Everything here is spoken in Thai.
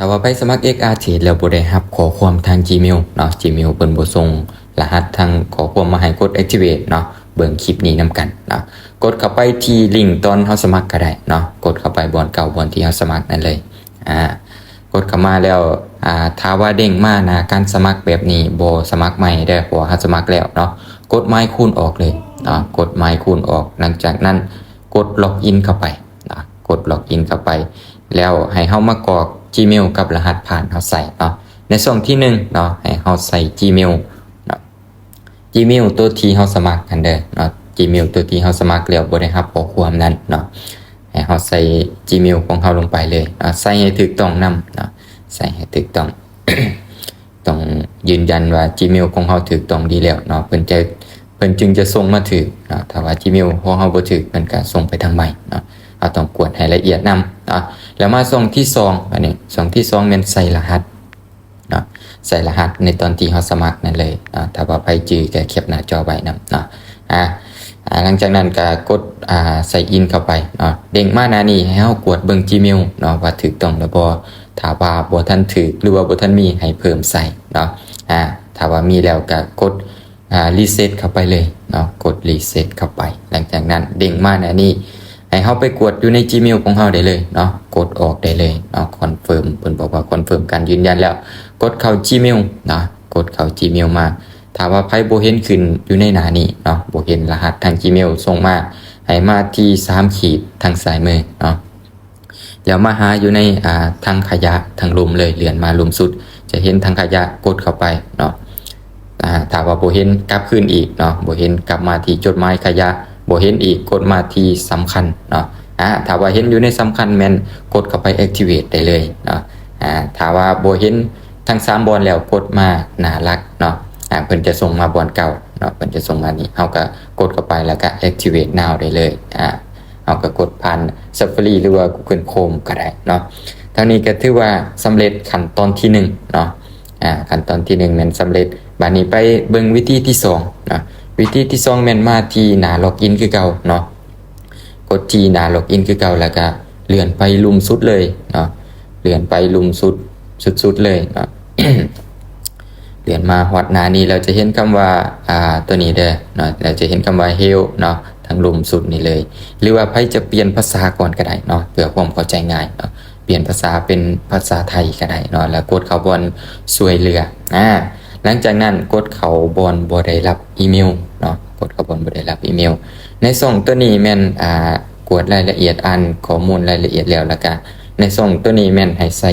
ถ้าว่าไปสมัคร XRT แล้วบ่ได้รับข้อความทาง Gmail เนาะ Gmail เพิ่นบ่ส่งรหัสทางข้อความมาให้กด activate เนาะเบิ่งคลิปนี้นํกันเนาะกดเข้าไปที่ลิงก์ตอนเฮาสมัครก็ได้เนาะกดเข้าไปบ่อนเก่าบ่อนที่เฮาสมัครนั่นเลยกดเข้ามาแล้วถ้าว่าเด้งมานะการสมัครแบบนี้บ่สมัครใหม่เด้อเพราะว่าเฮาสมัครแล้วเนาะกดไม้คูณออกเลยเนาะกดไม้คูณออกหลังจากนั้นกดล็อกอินเข้าไปเนาะกดล็อกอินเข้าไปแล้วให้เฮามากรอก Gmail กับรหัสผ่านเฮาใส่เนาะในช่องที่1เนาะให้เฮาใส่ Gmail เนาะ Gmail ตัวที่เฮาสมัครกันเด้อเนาะ Gmail ตัวที่เฮาสมัครแล้วบ่ได้รับข้อความนั้นเนาะให้เฮาใส่ Gmail ของเฮาลงไปเลยเนาะใส่ให้ถูกต้องนำเนาะใส่ให้ถูกต้อง ต้องยืนยันว่า Gmail ของเฮาถูกต้องดีแล้วเนาะเพิ่นจึงจะส่งมาถึกเนาะถ้าว่า Gmail ของเฮาบ่ถูกมันก็ส่งไปทางใหม่เนาะเราต้องกดให้ละเอียดนำเนาะแล้วมาช่องที่2อันนี้ช่องที่2แม่นใส่รหัสเนาะใส่รหัสในตอนที่เฮาสมัครนั่นเลยเนาะถ้าว่าไปจื้อก็แคปหน้าจอไว้นำเนาะหลังจากนั้นก็กดใส่อินเข้าไปเนาะเด้งมาหน้านี้ให้เฮากดเบิ่ง Gmail เนาะว่าถูกต้องหรือบ่ถ้าว่าบ่ทันถูกหรือว่าบ่ทันมีให้เพิ่มใส่เนาะถ้าว่ามีแล้วก็กดรีเซ็ตเข้าไปเลยเนาะกดรีเซ็ตเข้าไปหลังจากนั้นเด้งมาหน้านี้ให้เฮาไปกดอยู่ใน Gmail ของเฮาได้เลยเนาะกดออกได้เลยเนาะคอนเฟิร์มเพิ่นบอกว่าคอนเฟิร์มการยืนยันแล้วกดเข้า Gmail เนาะกดเข้า Gmail มาถ้าว่าไผบ่เห็นขึ้นอยู่ในหน้านี้เนาะบ่เห็นรหัสทาง Gmail ส่งมาให้มาที่3ขีดทางซ้ายมือเนาะแล้วมาหาอยู่ในทางขยะทางลุมเลยเลื่อนมาลุมสุดจะเห็นทางขยะกดเข้าไปเนาะถ้าว่าบ่เห็นกลับคืนอีกเนาะบ่เห็นกลับมาที่จดหมายขยะบ่เห็นอีกกดมาที่สำคัญเนาะถ้าว่าเห็นอยู่ในสำคัญแม่นกดเข้าไป activate ได้เลยเนาะถ้าว่าบ่เห็นทั้ง3บอนแล้วกดมาหน้ารักเนาะเพิ่นจะส่งมาบอนเก่าเนาะเพิ่นจะส่งมานี่เฮาก็กดเข้าไปแล้วก็ activate now ได้เลยเฮาก็กดผ่าน Safari หรือว่า Google Chrome ก็ได้เนาะเท่านี้ก็ถือว่าสำเร็จขั้นตอนที่1เนาะขั้นตอนที่1แม่นสำเร็จบัดนี้ไปเบิ่งวิธีที่2เนาะวิธีที่2แม่นมาที่หน้าล็อกอินคือเก่าเนาะกดที่หน้าล็อกอินคือเก่าแล้วก็เลื่อนไปลุ่มสุดเลยเนาะเลื่อนไปลุ่มสุดเลยเนาะ เลื่อนมาฮอดหน้านี้เราจะเห็นคำว่าตัวนี้เด้อเนาะเราจะเห็นคำว่า help เนาะทางลุ่มสุดนี่เลยหรือว่าไผจะเปลี่ยนภาษาก่อนก็ได้เนาะเพื่อความเข้าใจง่ายเนาะเปลี่ยนภาษาเป็นภาษาไทยก็ได้เนาะแล้วกดเข้าบอนช่วยเหลือหลังจากนั้นกดเข้าบอนบ่ได้รับอีเมลเนาะกดเข้าบอนบ่ได้รับอีเมลในช่องตัวนี้แม่นกดรายละเอียดอ่านข้อมูลรายละเอียดแล้วก็ในช่องตัวนี้แม่นให้ใส่